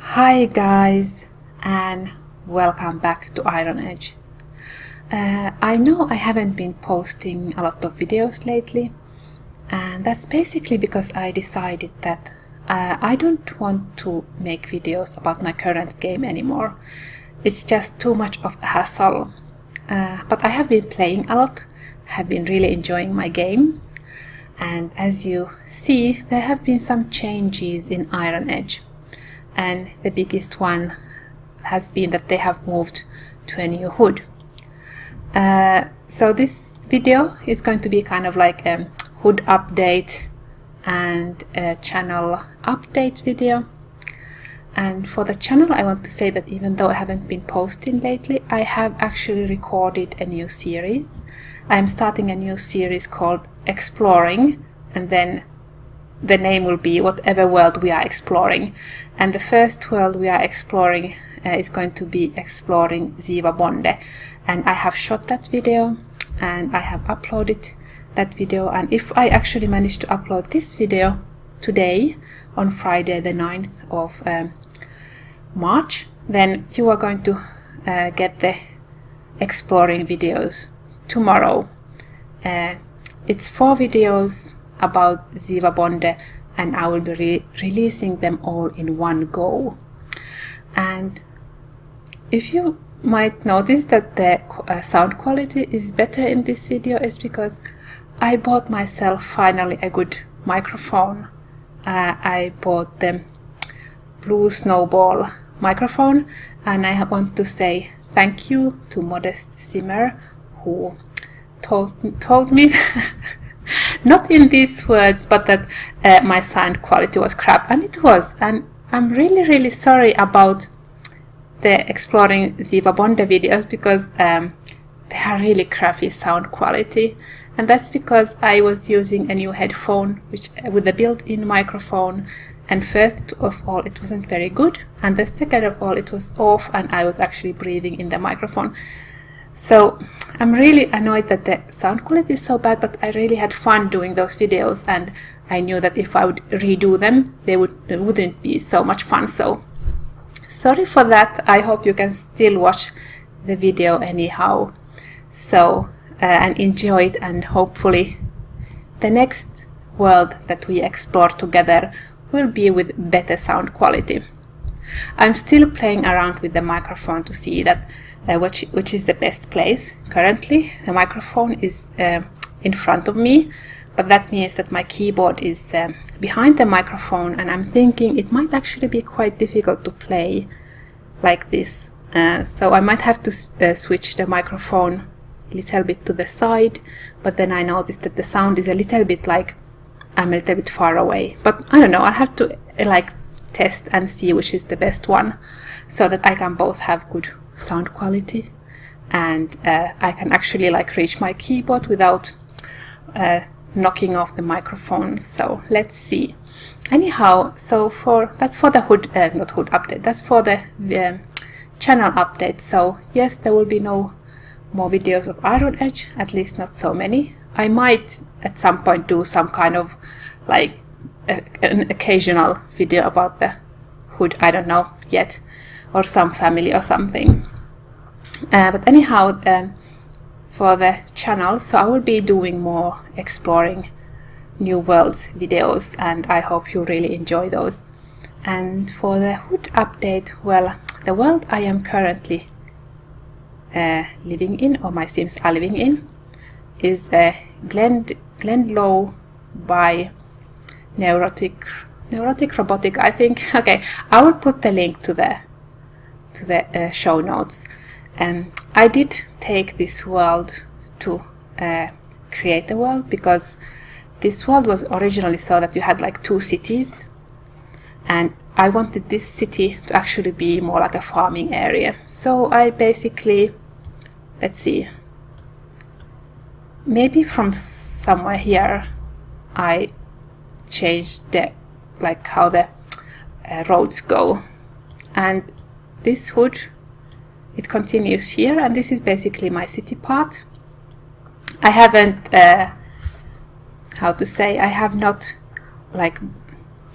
Hi guys, and welcome back to Iron Edge. I know I haven't been posting a lot of videos lately, and that's basically because I decided that I don't want to make videos about my current game anymore. It's just too much of a hassle. But I have been playing a lot, have been really enjoying my game, and as you see, there have been some changes in Iron Edge. And the biggest one has been that they have moved to a new HUD. So this video is going to be kind of like a HUD update and a channel update video. And for the channel, I want to say that even though I haven't been posting lately, I have actually recorded a new series. I'm starting a new series called Exploring, and then the name will be whatever world we are exploring. And the first world we are exploring is going to be exploring Civic. And I have shot that video and I have uploaded that video. And if I actually manage to upload this video today on Friday the 9th of March, then you are going to get the exploring videos tomorrow. It's 4 videos about Civic, and I will be releasing them all in one go. And if you might notice that the sound quality is better in this video, is because I bought myself finally a good microphone. I bought the Blue Snowball microphone, and I want to say thank you to Modest Simmer, who told me not in these words, but that my sound quality was crap, and it was. And I'm really sorry about the Exploring Civic videos, because they are really crappy sound quality, and that's because I was using a new headphone with a built-in microphone, and first of all it wasn't very good, and the second of all it was off and I was actually breathing in the microphone. So I'm really annoyed that the sound quality is so bad, but I really had fun doing those videos, and I knew that if I would redo them, they wouldn't be so much fun. So sorry for that. I hope you can still watch the video anyhow. So and enjoy it, and hopefully the next world that we explore together will be with better sound quality. I'm still playing around with the microphone to see that which is the best place. Currently the microphone is in front of me, but that means that my keyboard is behind the microphone, and I'm thinking it might actually be quite difficult to play like this. So I might have to switch the microphone a little bit to the side, but then I noticed that the sound is a little bit like I'm a little bit far away. But I don't know, I'll have to test and see which is the best one, so that I can both have good sound quality and I can actually reach my keyboard without knocking off the microphone. So let's see. Anyhow, so that's for the not HUD update, that's for the channel update. So yes, there will be no more videos of Iron Edge, at least not so many. I might at some point do some kind of an occasional video about the HUD, I don't know yet, or some family or something. But anyhow, for the channel, so I will be doing more exploring new worlds videos, and I hope you really enjoy those. And for the HUD update, well, the world I am currently living in, or my sims are living in, is Glendelough by Neurotic Robotic, I think. Okay, I will put the link to the show notes. I did take this world to create a world, because this world was originally so that you had 2 cities, and I wanted this city to actually be more like a farming area. So I basically, let's see, maybe from somewhere here I changed the how the roads go, and this HUD, it continues here, and this is basically my city part. I haven't how to say, I have not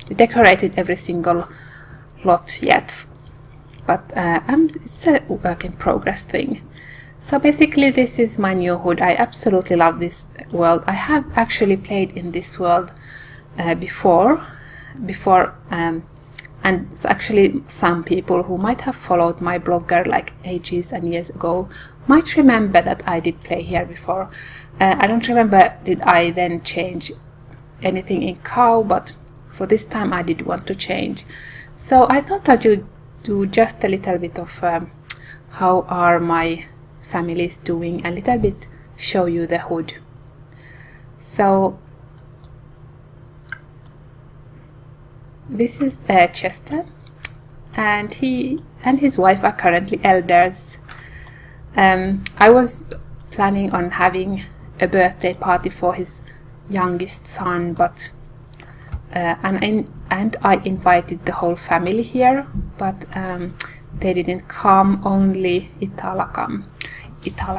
decorated every single lot yet, but it's a work in progress thing. So basically this is my new hood. I absolutely love this world. I have actually played in this world before, and it's actually some people who might have followed my blogger like ages and years ago might remember that I did play here before. I don't remember did I then change anything in cow, but for this time I did want to change. So I thought I would do just a little bit of how are my families doing, a little bit show you the hood. So this is Chester, and he and his wife are currently elders. I was planning on having a birthday party for his youngest son, but and I invited the whole family here, but they didn't come, only Itala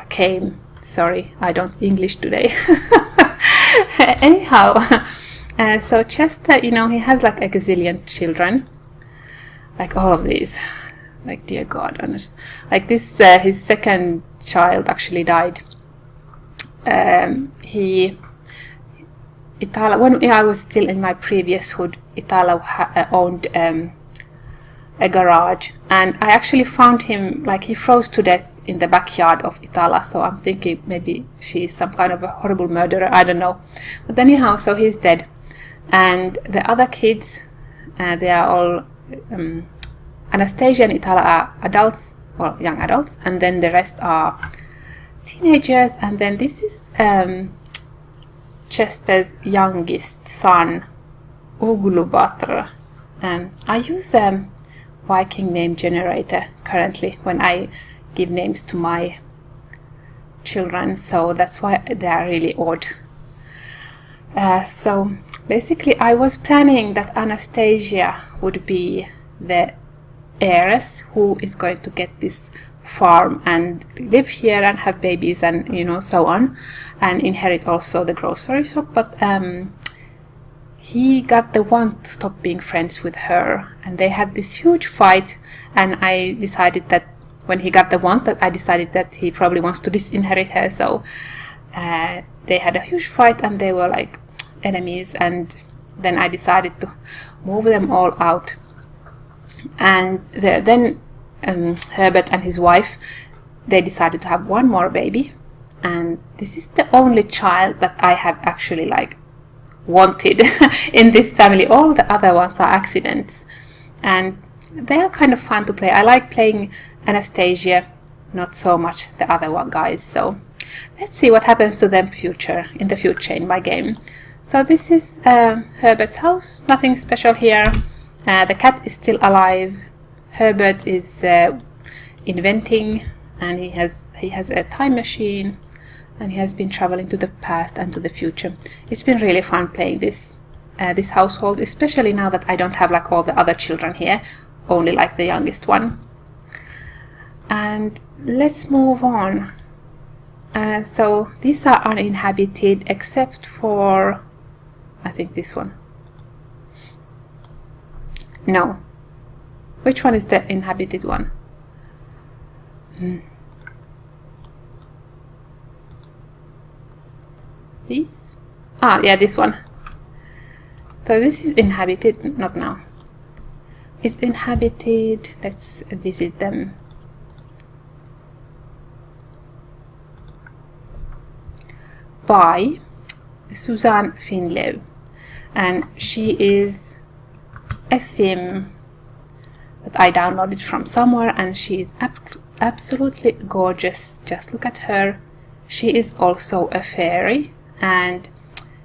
came. Sorry, I don't English today. Anyhow, so Chester, you know, he has like a gazillion children, like all of these, like dear God, honest. Like this, his second child actually died. Itala, when I was still in my previous hood, Itala owned a garage, and I actually found him, like he froze to death in the backyard of Itala, so I'm thinking maybe she's some kind of a horrible murderer, I don't know. But anyhow, so he's dead. And the other kids, they are all, Anastasia and Itala are adults, well, young adults, and then the rest are teenagers, and then this is Chester's youngest son, Uglubatra. I use Viking name generator currently when I give names to my children, so that's why they are really odd. So basically I was planning that Anastasia would be the heiress who is going to get this farm and live here and have babies and, you know, so on, and inherit also the grocery shop, but he got the want to stop being friends with her, and they had this huge fight, and I decided that when he got the want, that I decided that he probably wants to disinherit her, so they had a huge fight and they were like enemies, and then I decided to move them all out. And then Herbert and his wife, they decided to have one more baby, and this is the only child that I have actually like wanted in this family. All the other ones are accidents, and they are kind of fun to play. I like playing Anastasia, not so much the other one guys, so let's see what happens to them in the future in my game. So this is Herbert's house, nothing special here. The cat is still alive. Herbert is inventing, and he has a time machine, and he has been traveling to the past and to the future. It's been really fun playing this household, especially now that I don't have like all the other children here, only like the youngest one. And let's move on. So these are uninhabited except for, I think this one. No. Which one is the inhabited one? These? Ah, yeah, this one. So this is inhabited, not now. It's inhabited, let's visit them. By Susanne Finlew, and she is a sim that I downloaded from somewhere, and she is absolutely gorgeous. Just look at her. She is also a fairy, and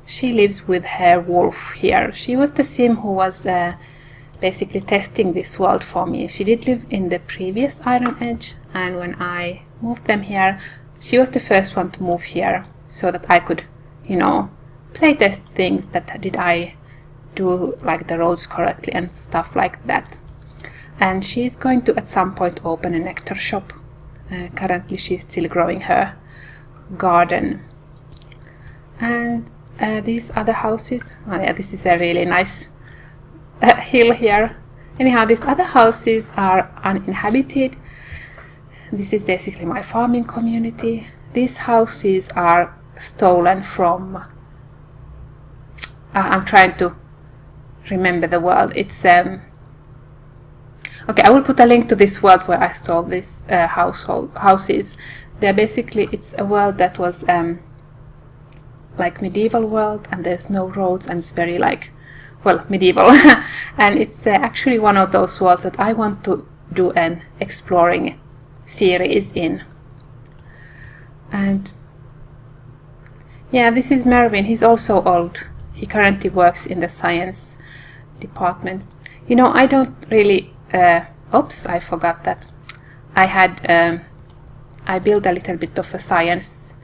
she lives with her wolf here. She was the sim who was basically testing this world for me. She did live in the previous Iron Age, and when I moved them here, she was the first one to move here, so that I could, you know, playtest things, that did I do like the roads correctly and stuff like that. And she's going to at some point open a nectar shop. Currently she's still growing her garden. And these other houses, oh yeah, this is a really nice hill here. Anyhow, these other houses are uninhabited. This is basically my farming community. These houses are stolen from... I'm trying to remember the world. It's... okay, I will put a link to this world where I stole these houses. They're basically... It's a world that was like medieval world, and there's no roads, and it's very like... well, medieval. And it's actually one of those worlds that I want to do an exploring series in. And yeah, this is Mervyn. He's also old. He currently works in the science department. You know, I don't really... oops, I forgot that. I had... I built a little bit of a science...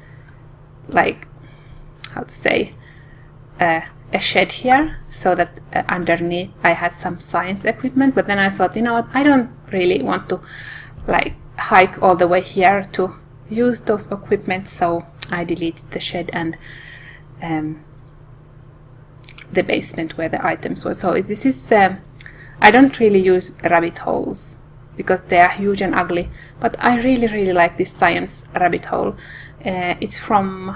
like... how to say... a shed here, so that underneath I had some science equipment, but then I thought, you know what, I don't really want to like hike all the way here to use those equipment, so I deleted the shed and the basement where the items were. So this is I don't really use rabbit holes because they are huge and ugly, but I really like this science rabbit hole. It's from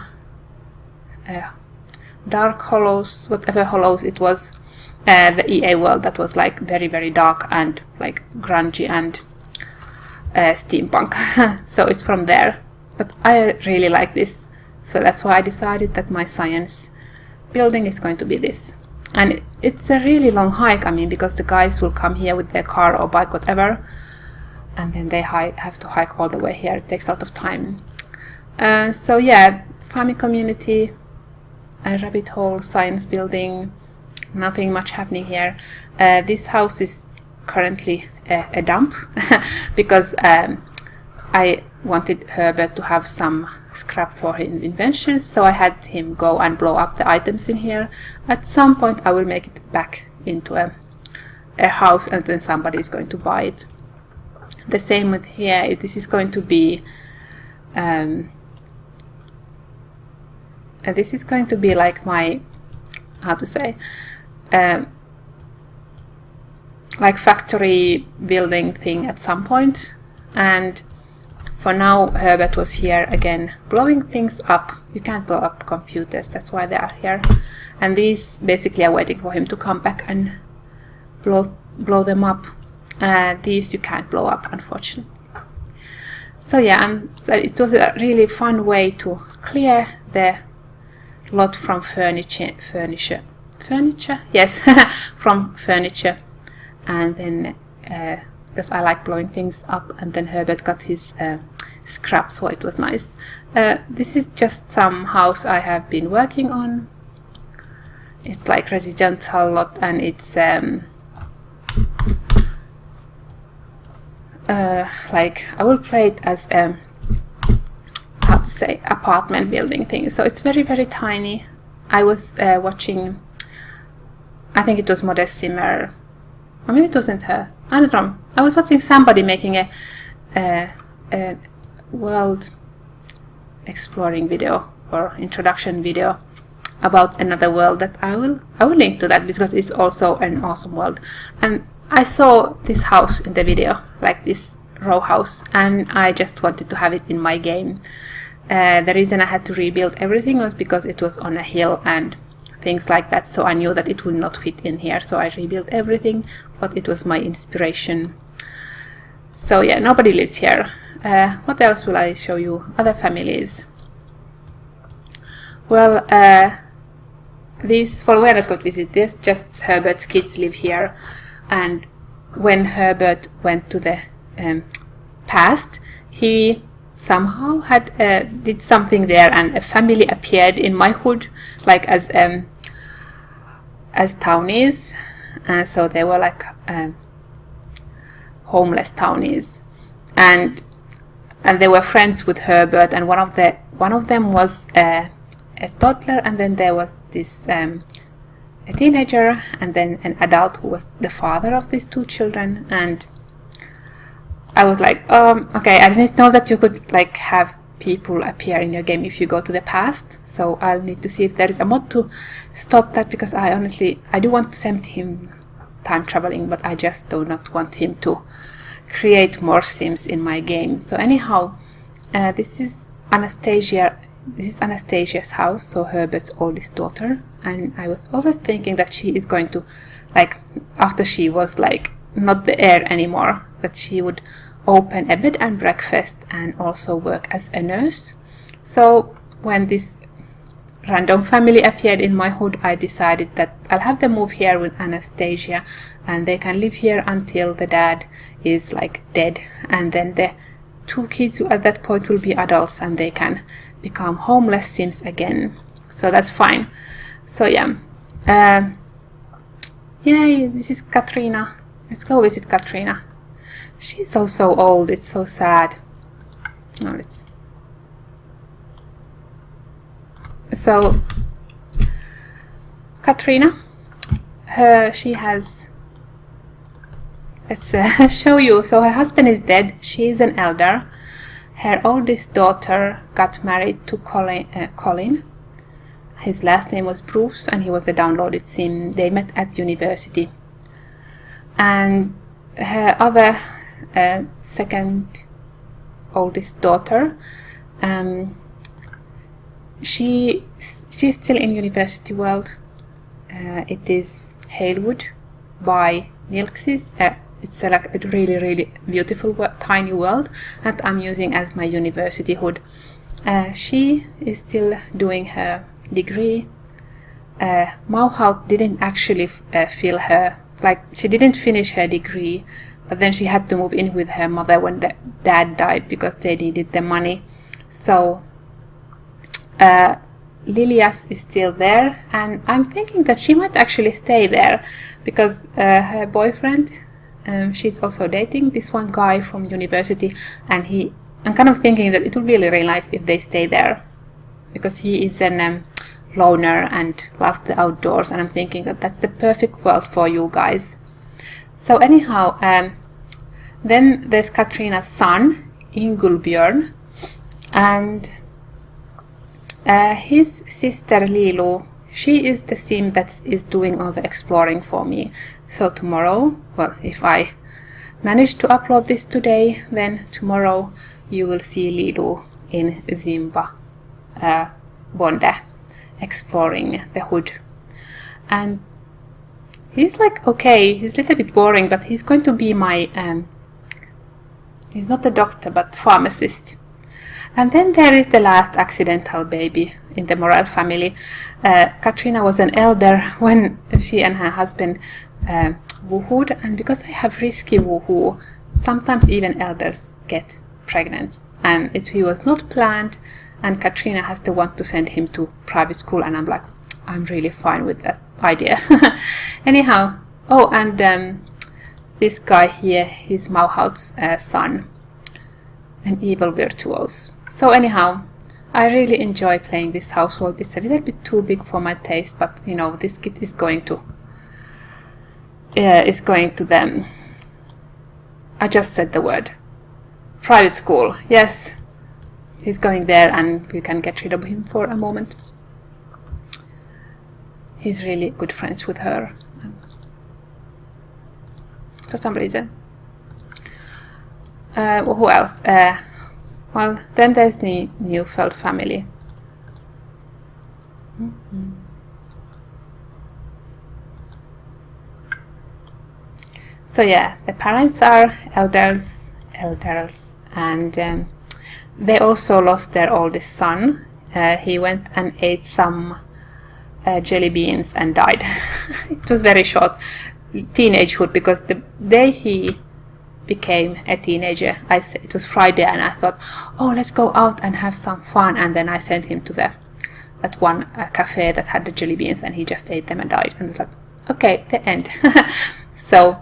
Dark Hollows, whatever Hollows it was, the EA world that was like very dark and like grungy and steampunk. So it's from there, but I really like this, so that's why I decided that my science building is going to be this. And it's a really long hike, I mean, because the guys will come here with their car or bike, whatever, and then they have to hike all the way here. It takes a lot of time. So yeah, farming community, a rabbit hole, science building, nothing much happening here. This house is currently a dump because I wanted Herbert to have some scrap for his inventions, so I had him go and blow up the items in here. At some point I will make it back into a house, and then somebody is going to buy it. The same with here. This is going to be this is going to be like my, how to say, like factory building thing at some point. And for now Herbert was here again blowing things up. You can't blow up computers, that's why they are here. And these basically are waiting for him to come back and blow them up. These you can't blow up, unfortunately. So yeah, so it was a really fun way to clear the lot from furniture, yes, from furniture. And then because I like blowing things up, and then Herbert got his scrap, so it was nice. This is just some house I have been working on. It's like residential lot, and it's like I will play it as how to say, apartment building thing. So it's very tiny. I was watching, I think it was Modest Zimmer, or maybe it wasn't her, I don't know. I was watching somebody making a world exploring video or introduction video about another world that I will link to that, because it's also an awesome world. And I saw this house in the video, like this row house, and I just wanted to have it in my game. The reason I had to rebuild everything was because it was on a hill and things like that, so I knew that it would not fit in here, so I rebuilt everything, but it was my inspiration. So yeah, nobody lives here. What else will I show you? Other families. Well, we're not going to visit this, just Herbert's kids live here. And when Herbert went to the past, he somehow had did something there, and a family appeared in my hood, like as townies. So they were like homeless townies, and they were friends with Herbert. And one of them was a toddler, and then there was this a teenager, and then an adult who was the father of these two children. And I was like, okay, I didn't know that you could like have people appear in your game if you go to the past, so I'll need to see if there is a mod to stop that, because I do want to time traveling, but I just do not want him to create more Sims in my game. So anyhow, this is Anastasia's house, so Herbert's oldest daughter, and I was always thinking that she is going to, like, after she was like not the heir anymore, that she would open a bed and breakfast and also work as a nurse. So when this random family appeared in my hood, I decided that I'll have them move here with Anastasia, and they can live here until the dad is like dead, and then the 2 kids at that point will be adults and they can become homeless Sims again. So that's fine. So yeah, yay, this is Katrina. Let's go visit Katrina. She's so old, it's so sad. Oh, so Katrina, she has, let's show you. So her husband is dead, she is an elder. Her oldest daughter got married to Colin. His last name was Bruce and he was a downloaded Sim. They met at university. And her other second oldest daughter, she's still in university world. It is Halewood by Nilxis. It's like a really beautiful tiny world that I'm using as my university hood. She is still doing her degree. Mauhout didn't actually fill her, like she didn't finish her degree, but then she had to move in with her mother when the dad died because they needed the money. So Lilias is still there, and I'm thinking that she might actually stay there because her boyfriend, she's also dating this one guy from university, and I'm kind of thinking that it would be really nice if they stay there because he is an loner and loves the outdoors, and I'm thinking that that's the perfect world for you guys. So anyhow, then there's Katrina's son, Ingulbjörn, and his sister Lilu, she is the Sim that is doing all the exploring for me. So tomorrow, well, if I manage to upload this today, then tomorrow you will see Lilu in Zimba Bonde exploring the hood. And he's like, okay, he's a little bit boring, but he's going to be my, he's not a doctor, but pharmacist. And then there is the last accidental baby in the Morel family. Katrina was an elder when she and her husband woohooed, and because I have risky woohoo, sometimes even elders get pregnant. And he was not planned, and Katrina has to want to send him to private school, and I'm like, I'm really fine with that idea. Anyhow, oh, and this guy here, he's Mauhout's son, an evil virtuose. So anyhow, I really enjoy playing this household. It's a little bit too big for my taste, but you know, this kid is going to them. I just said the word. Private school. Yes, he's going there, and we can get rid of him for a moment. He's really good friends with her, for some reason. Who else? Well, then there's the Neufeld family. So yeah, the parents are elders, and they also lost their oldest son. He went and ate some jelly beans and died. It was very short teenagehood, because the day he became a teenager, it was Friday, and I thought, oh, let's go out and have some fun, and then I sent him to that one cafe that had the jelly beans, and he just ate them and died, and I was like, okay, the end. So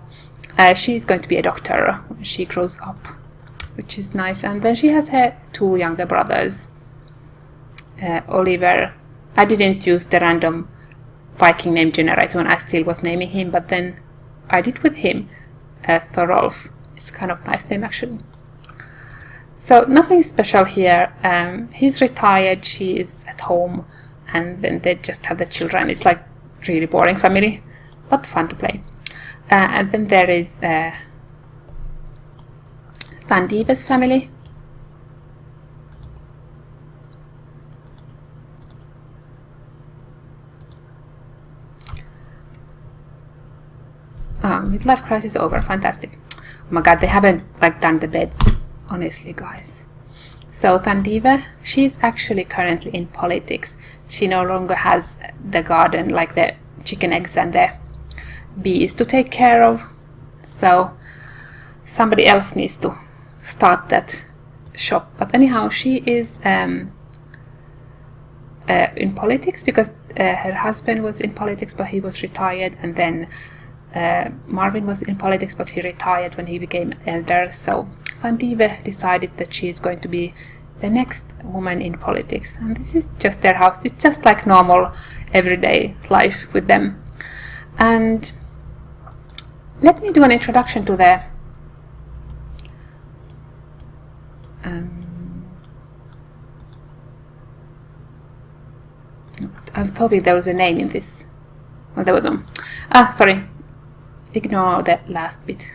she's going to be a doctor when she grows up, which is nice. And then she has her 2 younger brothers. Oliver, I didn't use the random Viking name generator when I still was naming him, but then I did with him, Thorolf. It's kind of nice name actually. So nothing special here. He's retired, she is at home, and then they just have the children. It's like really boring family, but fun to play. And then there is Van Dieve's family. Midlife crisis over. Fantastic. Oh my god, they haven't like done the beds, honestly, guys. So Van Dieve, she's actually currently in politics. She no longer has the garden, like the chicken eggs and the bees to take care of. So somebody else needs to start that shop. But anyhow, she is in politics because her husband was in politics, but he was retired, and then Marvin was in politics, but he retired when he became elder. So Van Dieve decided that she is going to be the next woman in politics, and this is just their house. It's just like normal everyday life with them. And let me do an introduction to the I thought there was a name in this. Well, there was sorry, ignore the last bit.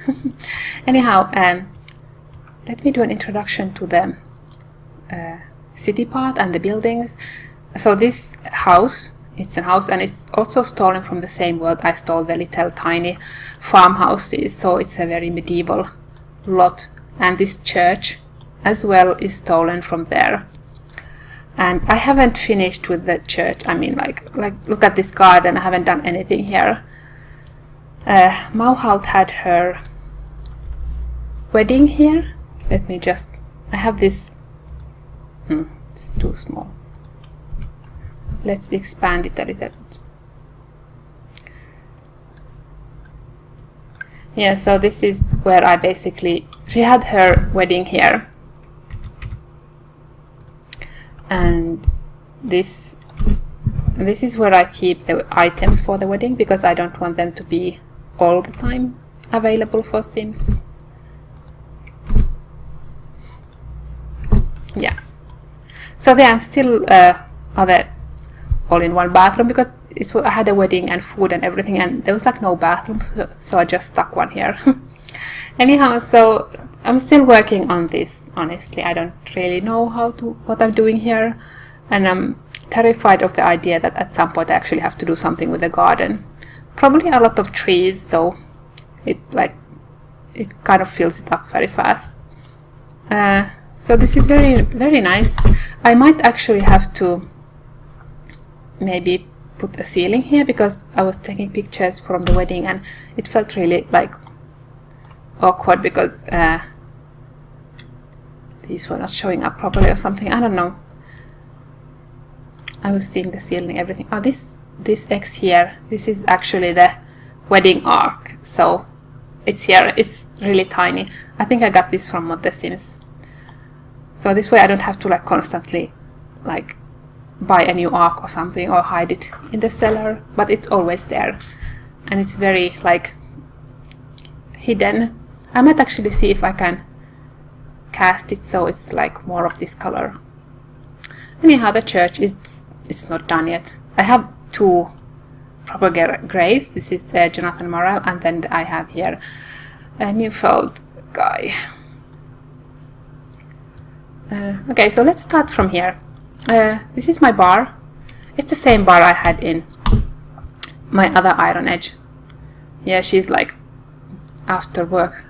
Anyhow, let me do an introduction to the city part and the buildings. So this house, it's a house, and it's also stolen from the same world I stole the little tiny farmhouses. So it's a very medieval lot, and this church as well is stolen from there. And I haven't finished with the church. I mean, like look at this garden. I haven't done anything here. Mauhout had her wedding here. Let me just, I have this, it's too small. Let's expand it a little bit. Yeah, so this is where I basically, she had her wedding here. And this is where I keep the items for the wedding, because I don't want them to be all the time available for Sims. Yeah. So there I'm still other all-in-one bathroom, because I had a wedding and food and everything, and there was like no bathroom, so I just stuck one here. Anyhow, so I'm still working on this. Honestly, I don't really know what I'm doing here, and I'm terrified of the idea that at some point I actually have to do something with the garden. Probably a lot of trees, so it kind of fills it up very fast. So this is very, very nice. I might actually have to maybe put a ceiling here, because I was taking pictures from the wedding and it felt really like awkward because these were not showing up properly or something. I don't know. I was seeing the ceiling, everything. Oh, this X here, this is actually the wedding arc. So it's here. It's really tiny. I think I got this from The Sims. So this way I don't have to like constantly like buy a new arc or something or hide it in the cellar, but it's always there, and it's very like hidden. I might actually see if I can cast it so it's like more of this color. Anyhow, the church, it's not done yet. I have two proper graves. This is Jonathan Morrell, and then I have here a Neufeld guy. Okay, so let's start from here. This is my bar. It's the same bar I had in my other Iron Edge. Yeah, she's like after work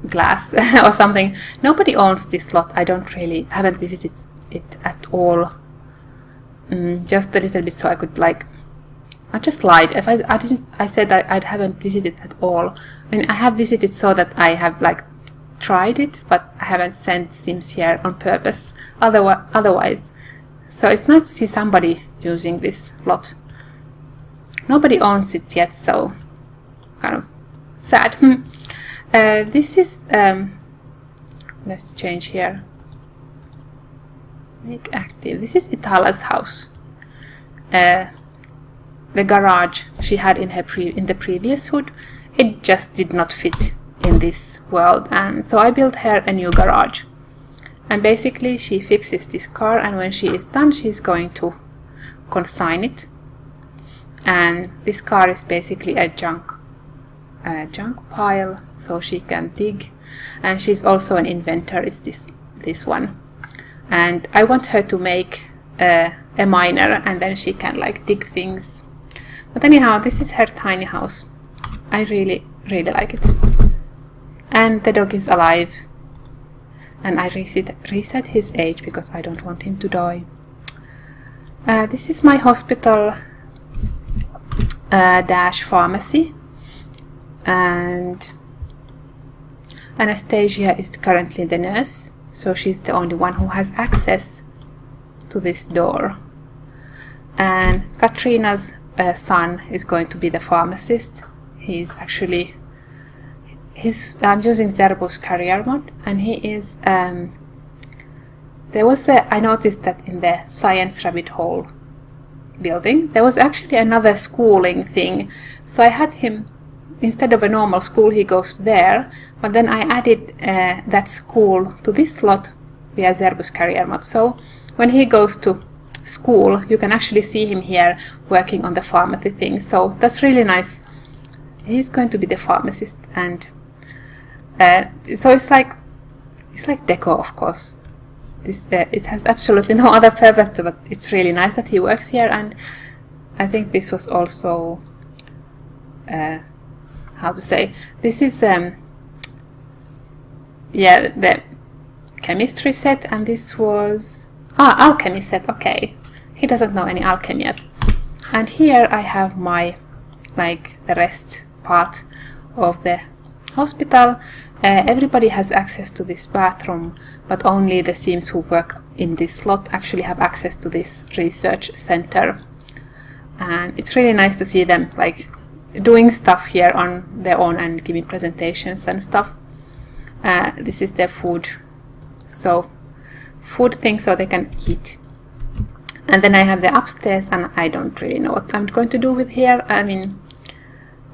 glass or something. Nobody owns this lot. I haven't visited it at all. Just a little bit, so I could like. I just lied. If I said that I haven't visited at all. I mean, I have visited so that I have like tried it, but I haven't sent Sims here on purpose. Otherwise, so it's nice to see somebody using this lot. Nobody owns it yet, so kind of sad. This is let's change here. Make active. This is Itala's house. The garage she had in the previous hood, it just did not fit in this world, and so I built her a new garage. And basically she fixes this car, and when she is done she's going to consign it. and this car is basically a junk pile, so she can dig, and she's also an inventor. It's this one, and I want her to make a miner, and then she can like dig things. But anyhow, this is her tiny house. I really like it. And the dog is alive, and I reset his age because I don't want him to die. This is my hospital dash pharmacy, and Anastasia is currently the nurse, so she's the only one who has access to this door. And Katrina's son is going to be the pharmacist. He's actually I'm using Zerbus career mode, and he is I noticed that in the science rabbit hole building there was actually another schooling thing, so I had him, instead of a normal school, he goes there, but then I added that school to this slot via Zerbus career mode, so when he goes to school you can actually see him here working on the pharmacy thing, so that's really nice. He's going to be the pharmacist, and so it's like decor, of course. This it has absolutely no other purpose, but it's really nice that he works here. And I think this was also how to say, this is the chemistry set, and this was alchemy set. Okay, he doesn't know any alchemy yet. And here I have my the rest part of the hospital. Everybody has access to this bathroom, but only the Sims who work in this slot actually have access to this research center. And it's really nice to see them doing stuff here on their own and giving presentations and stuff. This is their food thing, so they can eat. And then I have the upstairs, and I don't really know what I'm going to do with here. I mean,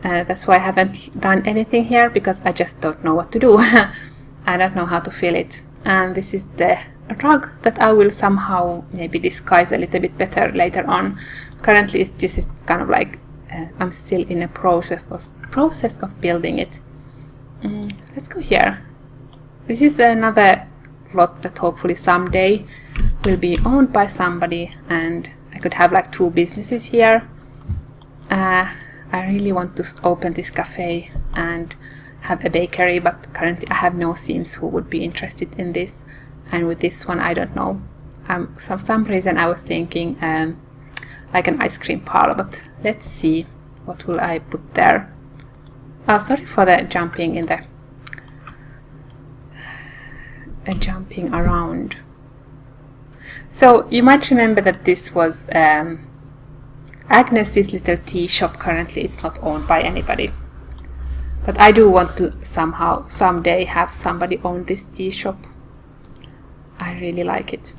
that's why I haven't done anything here, because I just don't know what to do. I don't know how to fill it. And this is the rug that I will somehow maybe disguise a little bit better later on. Currently this is kind of I'm still in a process of building it. Let's go here. This is another lot that hopefully someday will be owned by somebody, and I could have 2 businesses here. I really want to open this cafe and have a bakery, but currently I have no Sims who would be interested in this. And with this one, I don't know. For some reason I was thinking like an ice cream parlor, but let's see what will I put there. Oh, sorry for the jumping in the jumping around. So you might remember that this was Agnes's little tea shop. Currently it's not owned by anybody, but I do want to someday have somebody own this tea shop. I really like it.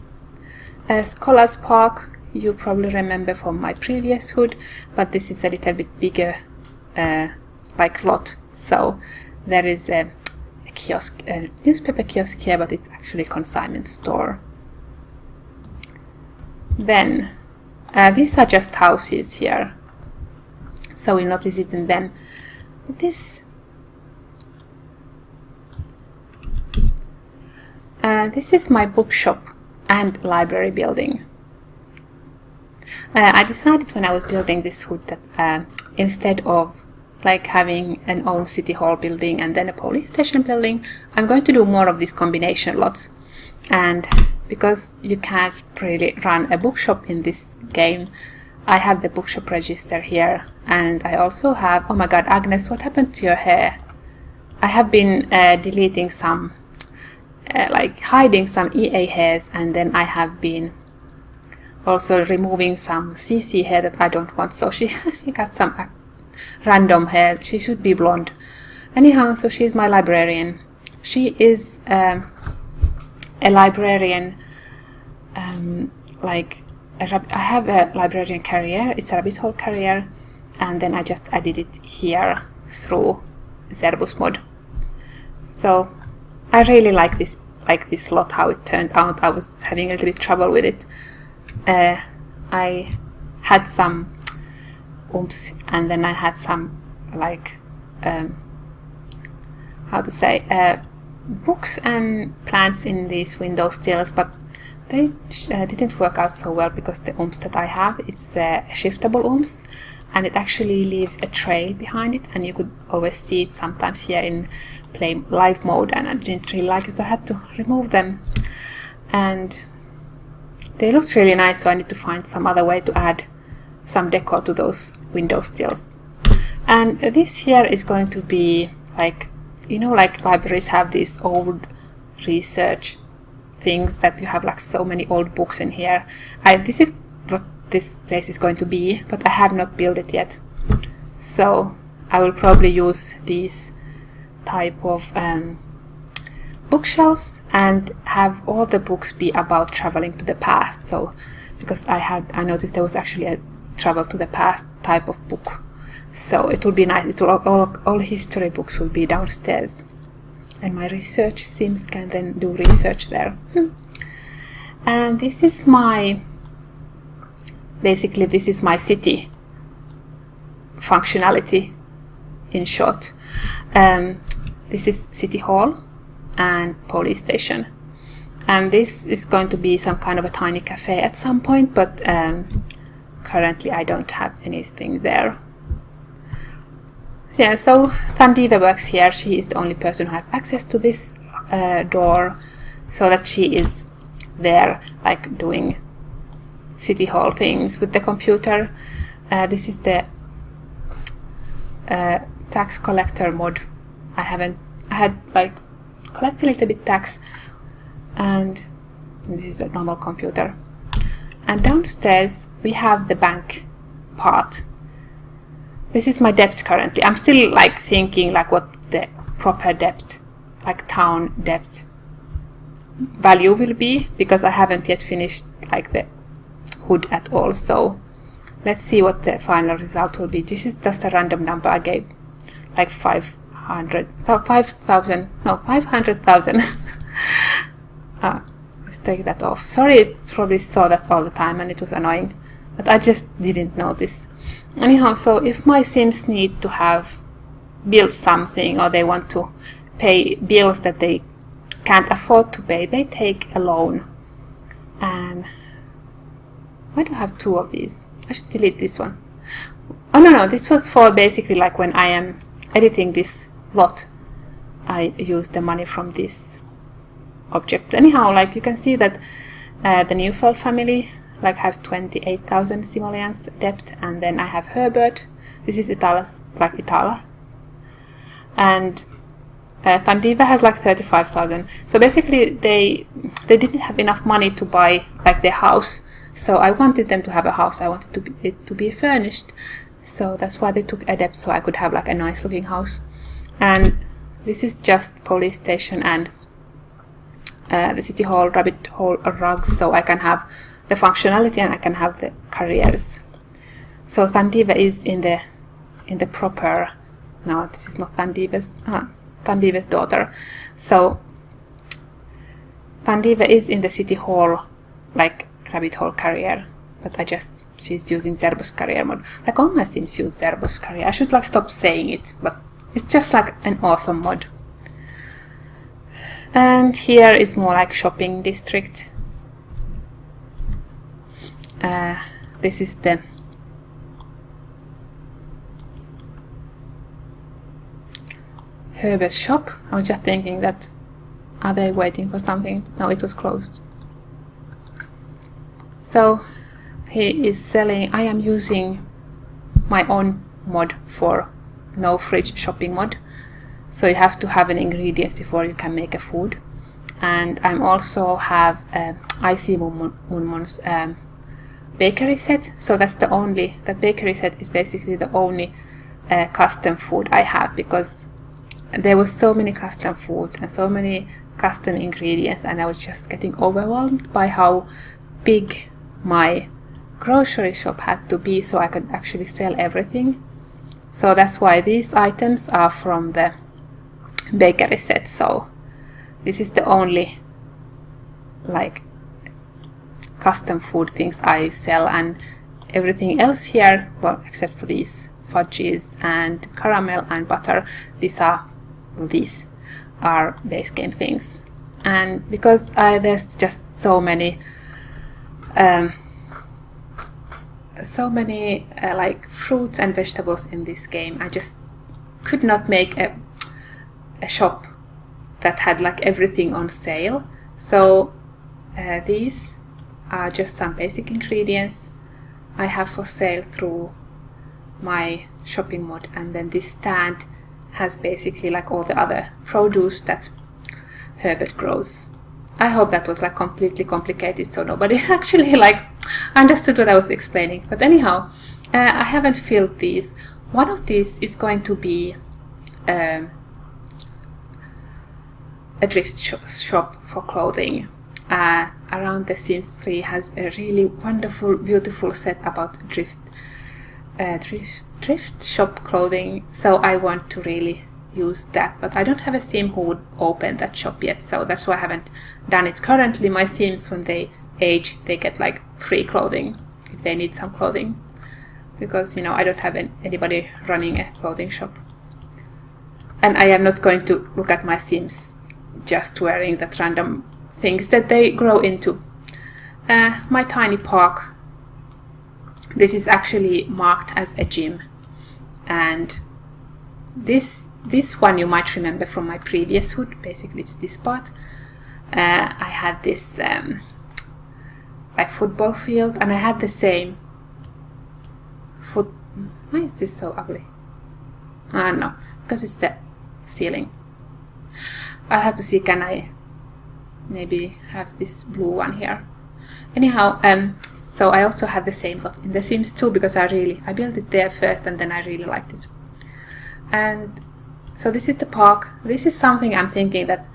Scholars Park, you probably remember from my previous hood, but this is a little bit bigger lot. So there is a kiosk, a newspaper kiosk here, but it's actually a consignment store. Then these are just houses here, so we're not visiting them. This is my bookshop and library building. I decided when I was building this hood that instead of having an own city hall building and then a police station building, I'm going to do more of these combination lots. And because you can't really run a bookshop in this game, I have the bookshop register here, and I also have, oh my god, Agnes, what happened to your hair? I have been deleting some, hiding some EA hairs, and then I have been also removing some CC hair that I don't want, so she got some random hair. She should be blonde. Anyhow, so she's my librarian. She is a librarian, I have a librarian career. It's a rabbit hole career, and then I just added it here through Zerbus mod. So I really like this slot, how it turned out. I was having a little bit trouble with it. I had some oomph, and then I had some like how to say books and plants in these window sills, but they didn't work out so well because the oomph that I have, it's a shiftable oomph, and it actually leaves a trail behind it, and you could always see it sometimes here in play live mode, and I didn't really like it, so I had to remove them. And they looked really nice, so I need to find some other way to add some decor to those window sills. And this here is going to be like, you know, like libraries have these old research things that you have like so many old books in here. This is what this place is going to be, but I have not built it yet. So I will probably use these type of bookshelves and have all the books be about traveling to the past. So because I noticed there was actually a travel to the past type of book, so it will be nice. It will all history books will be downstairs, and my research sims can then do research there. And this is my city functionality in short. This is City Hall and police station, and this is going to be some kind of a tiny cafe at some point, but currently I don't have anything there. Yeah, so Thandive works here. She is the only person who has access to this door, so that she is there like doing City Hall things with the computer. This is the tax collector mod. I had like collect a little bit tax, and this is a normal computer. And downstairs we have the bank part. This is my debt currently. I'm still like thinking like what the proper debt, like town debt value will be, because I haven't yet finished like the hood at all. So let's see what the final result will be. This is just a random number I gave, like 500,000. Let's take that off. Sorry, it probably saw that all the time and it was annoying, but I just didn't notice. Anyhow, so if my sims need to have built something, or they want to pay bills that they can't afford to pay, they take a loan. And why do I have two of these? I should delete this one. Oh no, this was for basically like when I am editing this lot, I use the money from this object. Anyhow, like you can see that the Neufeld family like have 28,000 simoleons debt, and then I have Herbert. This is Itala's, like Itala, and Thandive has like 35,000. So basically they didn't have enough money to buy like their house, so I wanted them to have a house. I wanted it to be furnished, so that's why they took a debt, so I could have like a nice looking house. And this is just police station and the City Hall rabbit hole rugs, so I can have the functionality and I can have the careers. So Thandive is in the proper. No, this is not Thandive's daughter. So Thandive is in the City Hall like rabbit hole career, but she's using Zerbos career mode. Like all my sims use Zerbos career. I should like stop saying it, but it's just like an awesome mod. And here is more like shopping district. This is the Herbert's shop. I was just thinking that, are they waiting for something? No, it was closed. So he is selling. I am using my own mod for no fridge shopping mod. So you have to have an ingredient before you can make a food. And I'm also have Icy Munmon's bakery set. So that's that bakery set is basically the only custom food I have, because there was so many custom food and so many custom ingredients, and I was just getting overwhelmed by how big my grocery shop had to be so I could actually sell everything. So that's why these items are from the bakery set. So this is the only like custom food things I sell, and everything else here, well, except for these fudges and caramel and butter, these are base game things. And because there's just so many like fruits and vegetables in this game, I just could not make a shop that had like everything on sale. So these are just some basic ingredients I have for sale through my shopping mod, and then this stand has basically like all the other produce that Herbert grows. I hope that was like completely complicated so nobody actually like understood what I was explaining. But anyhow, I haven't filled these. One of these is going to be a thrift shop for clothing. Around the Sims 3 has a really wonderful, beautiful set about thrift shop clothing, so I want to really use that, but I don't have a sim who would open that shop yet, so that's why I haven't done it. Currently my sims, when they age, they get like free clothing if they need some clothing, because I don't have anybody running a clothing shop, and I am not going to look at my sims just wearing that random things that they grow into. My tiny park, this is actually marked as a gym, and this one you might remember from my previous hood. Basically it's this part. I had this like football field, and I had the same why is this so ugly? No, because it's the ceiling. I'll have to see, can I maybe have this blue one here. Anyhow, so I also had the same lot in The Sims 2, because I built it there first and then I really liked it. And so this is the park. This is something I'm thinking that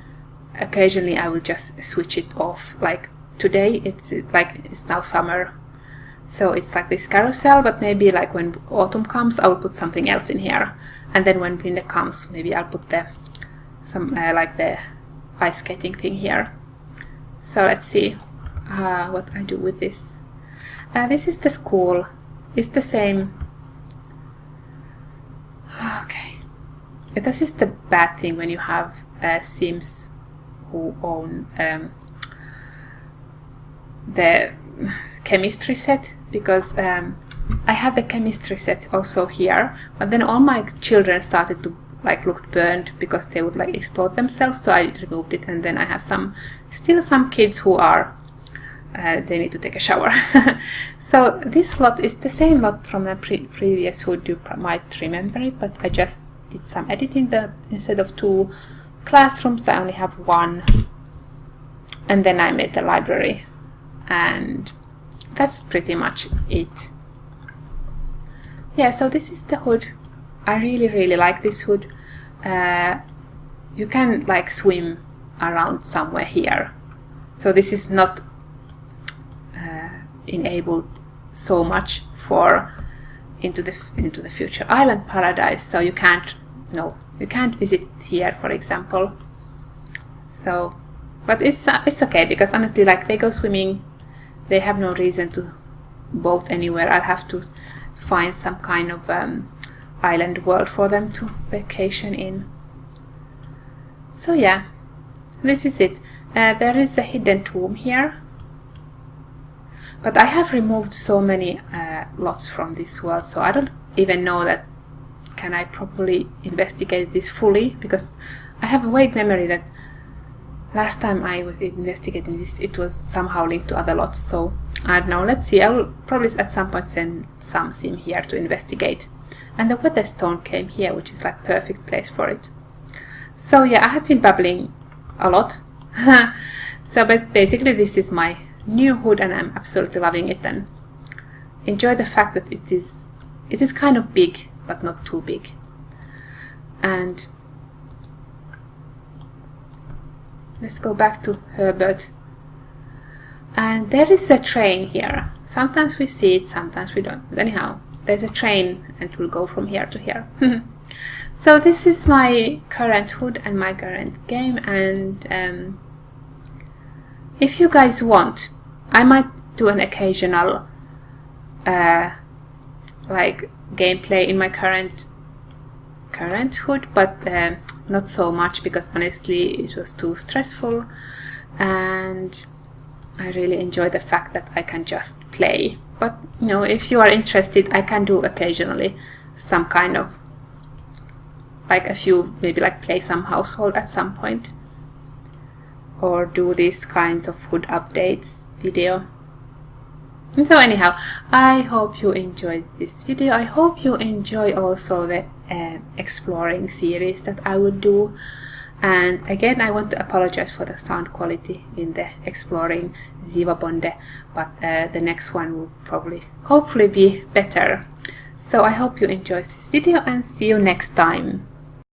occasionally I will just switch it off. Like today it's now summer, so it's like this carousel, but maybe like when autumn comes I will put something else in here, and then when winter comes maybe I'll put some like the ice skating thing here. So let's see what I do with this. This is the school. It's the same. Okay. This is the bad thing when you have Sims who own the chemistry set, because I had the chemistry set also here, but then all my children started to looked burned because they would explode themselves, so I removed it, and then I have still some kids who are they need to take a shower. So this lot is the same lot from the previous hood. You might remember it, but I just did some editing that instead of 2 classrooms I only have 1, and then I made the library, and that's pretty much it. Yeah, so this is the hood. I really like this hood. You can swim around somewhere here, so this is not enabled so much for into the future island paradise, so you can't visit here, for example. So, but it's okay, because honestly, they go swimming, they have no reason to boat anywhere. I'll have to find some kind of island world for them to vacation in. So yeah, this is it. There is a hidden tomb here, but I have removed so many lots from this world, so I don't even know that can I properly investigate this fully, because I have a vague memory that last time I was investigating this it was somehow linked to other lots, so I don't know. Let's see, I will probably at some point send some sim here to investigate. And the Weatherstone came here, which is perfect place for it. So yeah, I have been babbling a lot. So basically this is my new hood, and I'm absolutely loving it, and enjoy the fact that it is kind of big but not too big. And let's go back to Herbert. And there is a train here. Sometimes we see it, sometimes we don't. But anyhow, there's a train and it will go from here to here. So this is my current hood and my current game, and if you guys want, I might do an occasional like gameplay in my current hood, but not so much, because honestly it was too stressful, and I really enjoy the fact that I can just play. But you know, if you are interested, I can do occasionally some kind of like a few, maybe like play some household at some point, or do this kind of hood updates video. And so anyhow, I hope you enjoyed this video. I hope you enjoy also the exploring series that I will do. And again, I want to apologize for the sound quality in the exploring Zivabonde, but the next one will probably, hopefully, be better. So I hope you enjoyed this video, and see you next time.